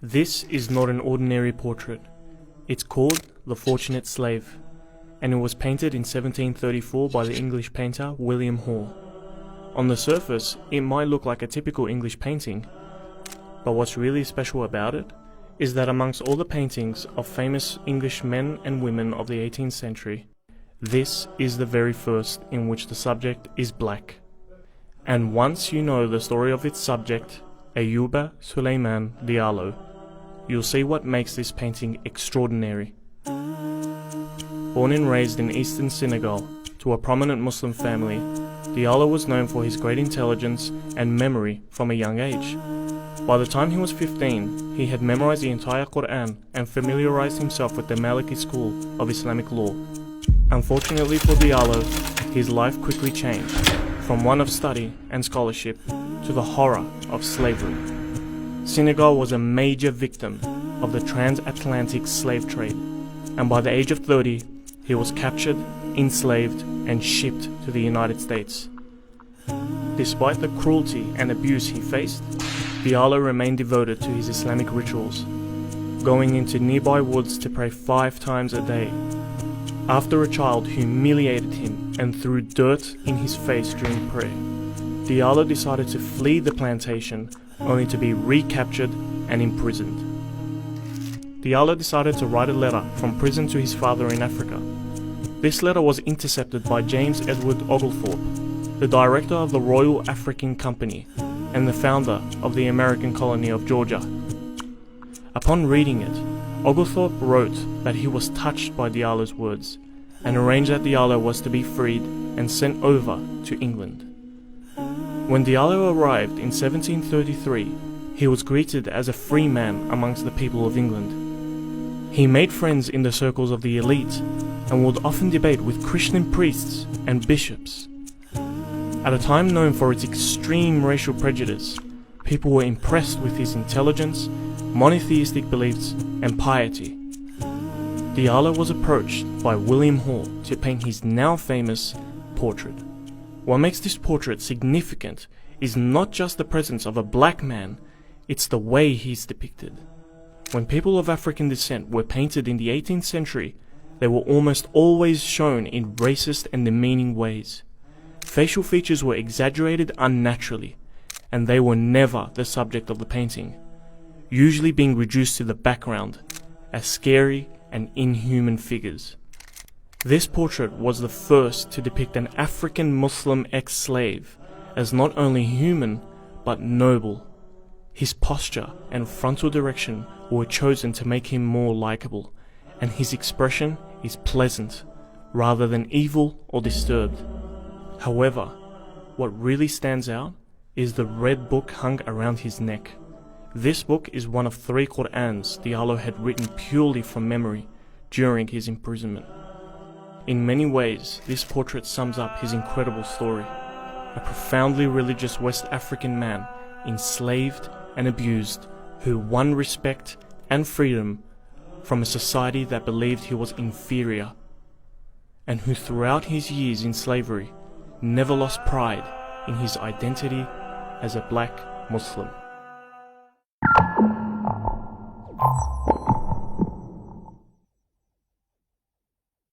This is not an ordinary portrait. It's called The Fortunate Slave, and it was painted in 1734 by the English painter William Hall. On the surface, it might look like a typical English painting, but what's really special about it is that amongst all the paintings of famous English men and women of the 18th century, this is the very first in which the subject is black. And once you know the story of its subject, Ayuba Suleiman Diallo, you'll see what makes this painting extraordinary. Born and raised in eastern Senegal to a prominent Muslim family, Diallo was known for his great intelligence and memory from a young age. By the time he was 15, he had memorized the entire Quran and familiarized himself with the Maliki school of Islamic law. Unfortunately for Diallo, his life quickly changed, from one of study and scholarship to the horror of slavery. Senegal was a major victim of the transatlantic slave trade, and by the age of 30, he was captured, enslaved, and shipped to the United States. Despite the cruelty and abuse he faced, Diallo remained devoted to his Islamic rituals, going into nearby woods to pray 5 times a day. After a child humiliated him and threw dirt in his face during prayer, Diallo decided to flee the plantation only to be recaptured and imprisoned. Diallo decided to write a letter from prison to his father in Africa. This letter was intercepted by James Edward Oglethorpe, the director of the Royal African Company and the founder of the American colony of Georgia. Upon reading it, Oglethorpe wrote that he was touched by Diallo's words and arranged that Diallo was to be freed and sent over to England. When Diallo arrived in 1733, he was greeted as a free man amongst the people of England. He made friends in the circles of the elite and would often debate with Christian priests and bishops. At a time known for its extreme racial prejudice, people were impressed with his intelligence, monotheistic beliefs, and piety. Diallo was approached by William Hall to paint his now famous portrait. What makes this portrait significant is not just the presence of a black man, it's the way he's depicted. When people of African descent were painted in the 18th century, they were almost always shown in racist and demeaning ways. Facial features were exaggerated unnaturally, and they were never the subject of the painting, usually being reduced to the background as scary and inhuman figures. This portrait was the first to depict an African Muslim ex-slave as not only human, but noble. His posture and frontal direction were chosen to make him more likable, and his expression is pleasant, rather than evil or disturbed. However, what really stands out is the red book hung around his neck. This book is one of 3 Qur'ans Diallo had written purely from memory during his imprisonment. In many ways, this portrait sums up his incredible story. A profoundly religious West African man, enslaved and abused, who won respect and freedom from a society that believed he was inferior, and who throughout his years in slavery never lost pride in his identity as a black Muslim.